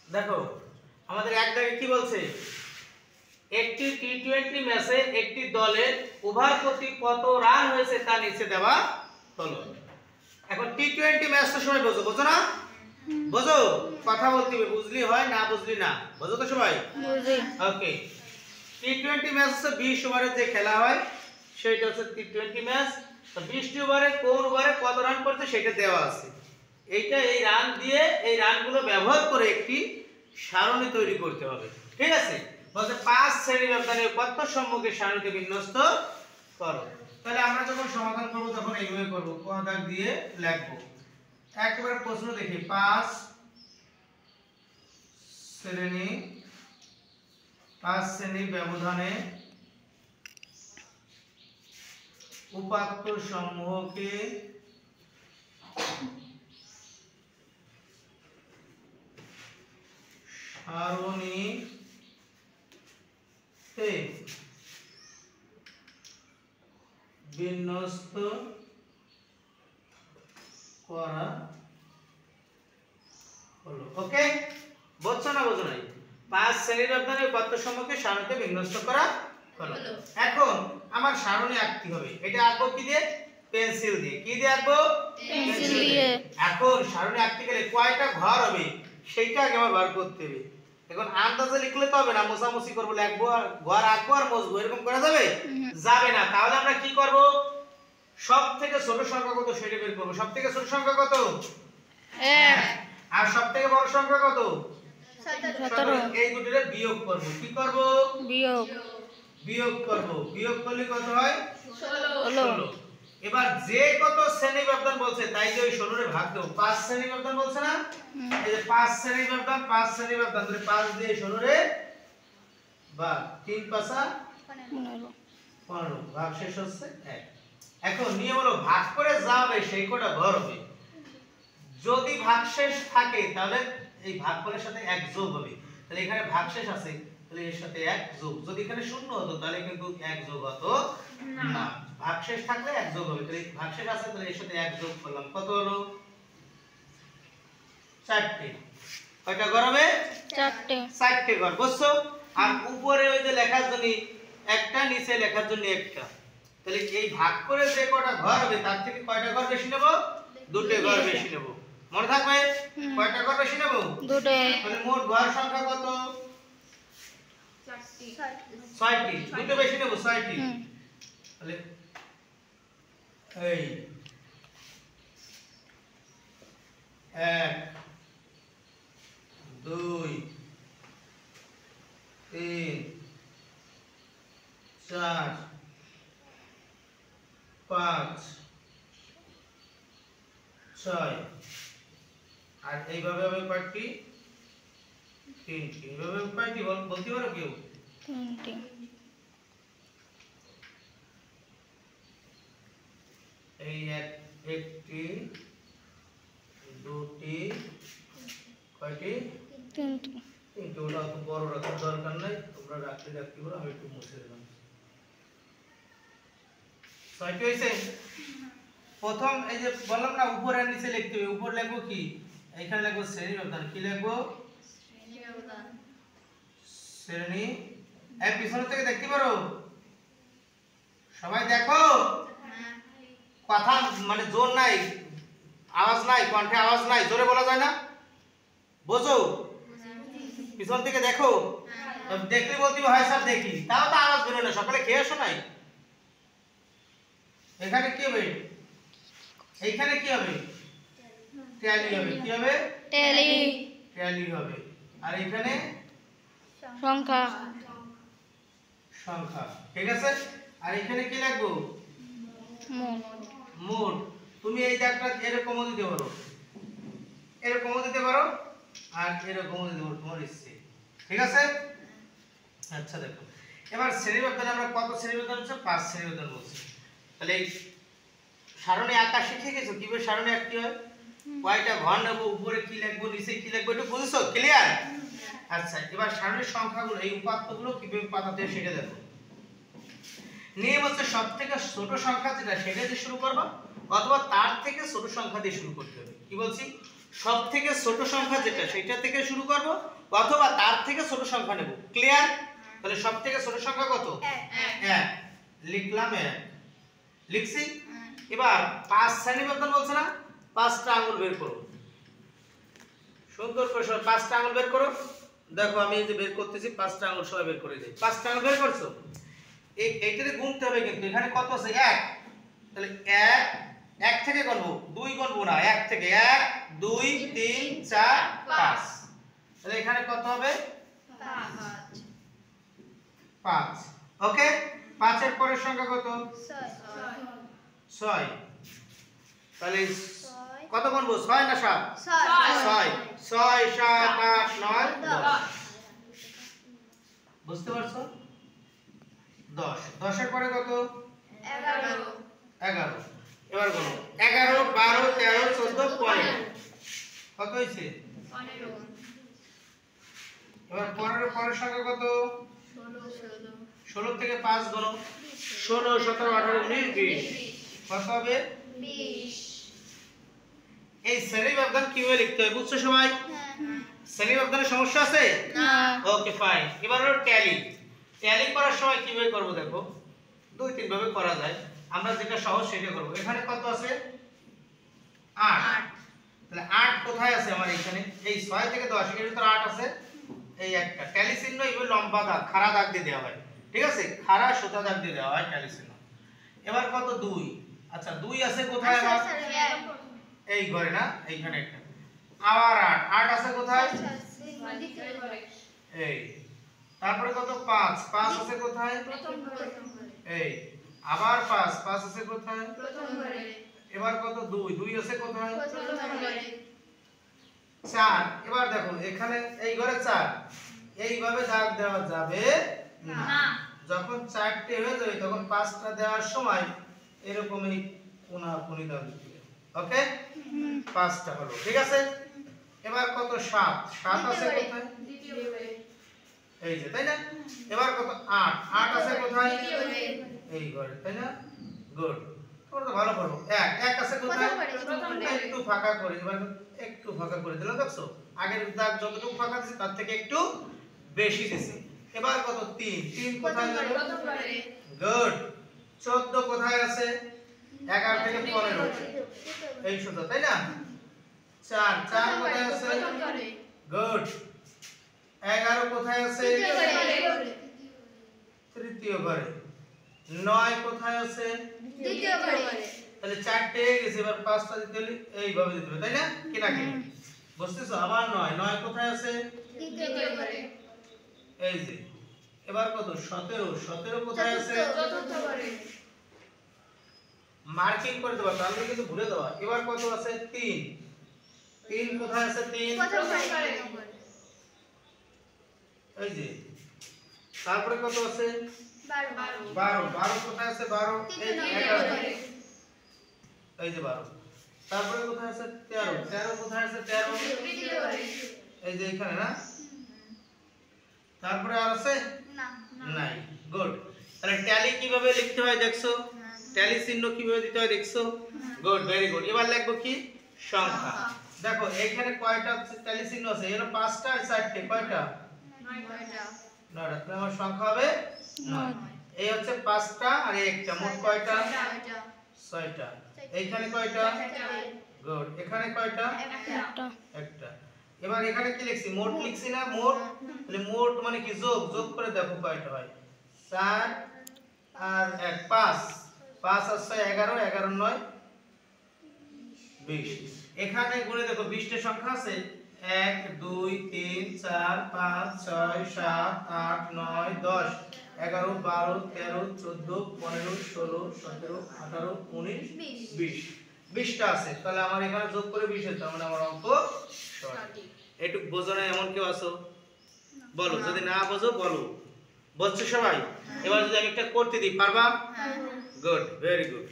দেখো আমাদের এক দাগে কি বলছে, একটি টি20 ম্যাচে একটি দলের ওভার প্রতি কত রান হয়েছে তা নিচে দেওয়া হলো। এখন টি20 ম্যাচ তো সবাই বোঝো, বোঝো না? বোঝো, কথা বলতে হবে, বুঝলি হয় না বুঝলি না, বোঝো তো সবাই? বুঝি। ওকে, টি20 ম্যাচ হচ্ছে 20 ওভারের যে খেলা হয় সেটা হচ্ছে টি20 ম্যাচ। তো 20টি ওভারে কোন ওভারে কত রান করতে সেটা দেওয়া আছে। এইটা এই রান দিয়ে এই রানগুলো ব্যবহার করে একটি সারণী তৈরি করতে হবে, ঠিক আছে? বলতে 5 শ্রেণী ব্যবধানে কত সম্মুখে সারণীতে বিন্যস্ত করো। তাহলে আমরা যখন সমাধান করব তখন এইভাবে করব, ক দাগ দিয়ে লিখব। একবারে প্রশ্ন দেখি, 5 শ্রেণী ব্যবধানে উপাত্ত সমূহকে সারণীতে বিন্যস্ত করা হলো। ওকে, বুঝছো না বোঝো নাই? 5 শ্রেণীর ব্যবধানে উপাত্ত সমূহকে সারণীতে বিন্যস্ত করা হলো। এখন আমার সারণী আঁকতে হবে। এটা আঁকবো কি দিয়ে? পেন্সিল দিয়ে। কি দিয়ে আঁকবো? পেন্সিল দিয়ে। এখন সারণী আঁকতে গেলে কয়টা ঘর হবে সেইটা আগে আমার বার করতে হবে। এখন আন্দাজে লিখলে তো হবে না, মোছামুছি করব, লিখবো আর ঘর আঁকবো আর মুছবো, এরকম করা যাবে? যাবে না। তাহলে আমরা কি করব? সব থেকে ছোট সংখ্যা কত সেটা বের করব। সব থেকে ছোট সংখ্যা কত? 1। আর সব থেকে বড় সংখ্যা কত? 17। এই দুটোরে বিয়োগ করব। কি করব? বিয়োগ করব। বিয়োগ করলে কত হয়? 16। এবার যে কত শ্রেণী ব্যবধান বলছে তাই যে ওই 16 রে ভাগ দেব। 5 শ্রেণী ব্যবধান বলছে না? এই যে 5 শ্রেণী ব্যবধান, 5 শ্রেণী ব্যবধান ধরে 5 দিয়ে 16 রে ভাগ, 3 5 15 ভাগ শেষ হচ্ছে 1। এখন নিয়ম হলো ভাগ করে যা হবে সেই কটা ঘর হবে। যদি ভাগশেষ থাকে তাহলে এই ভাগফলের সাথে 1 যোগ হবে। তাহলে এখানে ভাগশেষ আছে, তাহলে এর সাথে 1 যোগ। যদি এখানে শূন্য হতো তাহলে কিন্তু 1 যোগ হতো না। ভাগশেষ থাকলে 1 যোগ হবে। তাহলে ভাগশেষ আছে, তাহলে এর সাথে 1 যোগ করলাম। কত হলো? 4টে। কয়টা ঘর হবে? 4টে ঘর। বুঝছো? আর উপরে ওই যে লেখার জন্য একটা, নিচে লেখার জন্য একটা। তাহলে এই ভাগ করে যে কটা ঘর হবে তার থেকে কয়টা ঘর বেশি নেব? 2টে ঘর বেশি নেব। মনে থাকবে? কয়টা ঘর বেশি নেব? 2টে। তাহলে মোট ঘর সংখ্যা কত? 6টি। 2টে বেশি নেব, 6টি। তাহলে এই 1 2 3 4 5 6। আর এইভাবে হবে কয়টি? 3টি। এইভাবে কয়টি বলতে পারো কেউ? 3টি। এই একটি, দুটি, কয়টি? 3টি। তিনটি। ওটা অত বড় রাখার দরকার নাই, তোমরা রাখতে পারো, আমি একটু মুছে দিলাম। 6টি হইছে? প্রথম এই যে বললাম না উপরে আর নিচে লিখতে হবে। উপর লিখবো কি? এখানে লিখবো শ্রেণী ব্যবধান। কি লিখবো? শ্রেণী। এই পিছন থেকে দেখতে পারো? সবাই দেখো? কথা মানে জোর নাই, আওয়াজ নাই, কণ্ঠে আওয়াজ নাই, জোরে বলা যায় না? বোঝো? পিছন থেকে দেখো। দেখলে বলতে হয় স্যার দেখি, তাও তো আওয়াজ বেরোয় না। সকালে খেয়ে আসো নাই? এখানে কি হবে? এইখানে কি হবে? ট্যালি হবে। কি হবে? ট্যালি হবে। আর এখানে সংখ্যা। ঠিক আছে? আর এখানে কি লিখবো? মোট। তুমি এই দাগটা এরকমও দিতে পারো, এরকমও দিতে পারো, আর এরকমও দিতে পারো, তোমার ইচ্ছে। ঠিক আছে? আচ্ছা দেখো, এবার শ্রেণী ব্যবধানে আমরা কত শ্রেণী ব্যবধান হচ্ছে? 5 শ্রেণী ব্যবধান বলছি। তাহলে এই সারণী আঁকা শিখে গেছো কিভাবে সারণী আঁকতে হয়? কয়টা ঘর নেব, উপরে কি লিখবো, নিচে কি লিখবো, একটু বুঝছো? ক্লিয়ার? আচ্ছা, এবার সারণীর সংখ্যাগুলো, এই উপাত্তগুলো কিভাবে পাতাতে হয় সেটা দেখো। নিয়ম হচ্ছে সবথেকে ছোট সংখ্যা যেটা সেটা দিয়ে শুরু করবা, অথবা তার থেকে ছোট সংখ্যা দিয়ে শুরু করতে হবে। কি বলছি? সব থেকে ছোট সংখ্যা যেটা সেটা থেকে শুরু করব অথবা তার থেকে ছোট সংখ্যা নেব। ক্লিয়ার? তাহলে সব থেকে ছোট সংখ্যা কত? 1। লিখলাম 1, লিখছি। এবার 5 শ্রেণী ব্যবধান বলছে না, 5টা আঙ্গুল বের করো। সুন্দর করে সবাই 5টা আঙ্গুল বের করো। দেখো আমি এই যে বের করতেছি, 5টা আঙ্গুল সবাই বের করে দিই। 5টা আঙ্গুল বের করছো, এইটারে গুনতে হবে কিন্তু এখানে কত আছে? 1। তাহলে 1 থেকে গুনবো, 2 গুনবো না, 1 থেকে 1 2 3 4 5। তাহলে এখানে কত হবে? 5। ওকে, 5 এর পরের সংখ্যা কত? 6। তাহলে কত গুনবো? 6 না 7? 6 6 7 8 9 10। বুঝতে পারছো? 10 10 এর পরে কত? 11। এবার গুনো 11 12 13 14 15। কত হইছে? 15। এবার 15 এর পরের সংখ্যা কত? 16 থেকে 5 গুনো 16 17 18 19 20। কত হবে? 20। এই শ্রেণী ব্যবধান কিভাবে লিখতে হয় বুঝছো সবাই? শ্রেণী ব্যবধানের সমস্যা আছে? না। Okay fine. এবার হলো ট্যালি। ট্যালি করার সময় কিভাবে করব দেখো, 2-3 ভাবে করা যায়। আমরা যেটা সহজ সেটা করব। এখানে কত আছে? 8। তাহলে 8 কোথায় আছে আমার এখানে? এই 6 থেকে 10 এর ভিতর 8 আছে। এই একটা ট্যালি চিহ্ন এইভাবে লম্বা দাগ, খাড়া দাগ দিয়ে দেওয়া হয়। ঠিক আছে? খাড়া সোজা দাগ দিয়ে দেওয়া হয় ট্যালি চিহ্ন। এবার কত? 2। আচ্ছা 2 আছে কোথায় আমার? এই ঘরে না, এইখানে একটা। আবার 8 8 আছে কোথায়? এই। তারপরে কত? 5 5 আছে কোথায়? এই। আবার 5 5 আছে কোথায়? এবার কত? 2 2 আছে কোথায়? 4। এবার দেখো এখানে এই ঘরে 4। এইভাবে দাগ দেওয়া যাবে না। যখন 4টে হয়ে যাবে তখন 5টা দেওয়ার সময় এরকমই কোণাকুণি দাগ দিতে হবে। ওকে? 5টা হলো। ঠিক আছে? এবার কত? 7 7 আছে কোথায়? এই যে, তাই না? এবার কত? 8 8 আছে কোথায়? এই ঘরে, তাই না? গুড। তোমরা তো ভালো করো। 1 1 আছে কোথায়? একটু ফাঁকা করে, এবার একটু ফাঁকা করে দিলাম, দেখছো? আগের দাগ যতটুকু ফাঁকা দিছি তার থেকে একটু বেশি দিছি। এবার কত? 3 3 কোথায় গেল? গুড। 14 কোথায় আছে? 11 থেকে 15 এই সোজা, তাই না? 4 4 কোথায় আছে? গুড। 11 কোথায় আছে? তৃতীয় ঘরে। 9 কোথায় আছে? তাহলে 4টে হয়ে গেছে, এবার 5টা দিতে হলে এইভাবে দিতে হবে, তাই না? কি না কি? বুঝতেছো? আবার 9 9 কোথায় আছে? এই যে। এবার কত? 17 17 কোথায় আছে? মার্কিং করে দেবা, তাহলে কিন্তু ভুলে দেবা। এবার কত আছে? 3 3 কোথায় আছে? 3 এই যে। তারপরে কত আছে? 12 12 কোথায় আছে? 12 এই যে 11 এই যে 12। তারপরে কোথায় আছে? 13 13 কোথায় আছে? 13 এই যে এখানে না? তারপরে আর আছে? নাই। গুড। তাহলে ট্যালি কিভাবে লিখতে হয় দেখছো? ট্যালি চিহ্ন কিভাবে দিতে হয় দেখছো? Good, very good. এবার লিখবো কি? সংখ্যা। দেখো এখানে কয়টা ট্যালি চিহ্ন আছে? এর 5টা আর 4টে, কয়টা? 9টা। তাহলে আমার সংখ্যা হবে 9। এই হচ্ছে 5টা আর এই একটা, মোট কয়টা? 6টা। এইখানে কয়টা? গুড। এখানে কয়টা? একটা। এবার এখানে কি লিখছি? মোট লিখছি না? মোট। তাহলে মোট মানে কি? যোগ যোগ করে দেখো কয়টা হয়। 4 আর 1 5 5 আর 6 11 11 9 20। এখানে গুণে দেখো 20টা সংখ্যা আছে। 1 2 3 4 5 6 7 8 9 10 11 12 13 14 15 16 17 18 19 20 20টা আছে। তাহলে আমার এখানে যোগ করে 20 হতো, মানে আমার অঙ্ক সঠিক। একটু বোঝো না এমন কেউ আছো? বলো, যদি না বোঝো বলো। বুঝছো সবাই? এবার যদি আমি একটা করতে দিই, পারবা? Good, very good.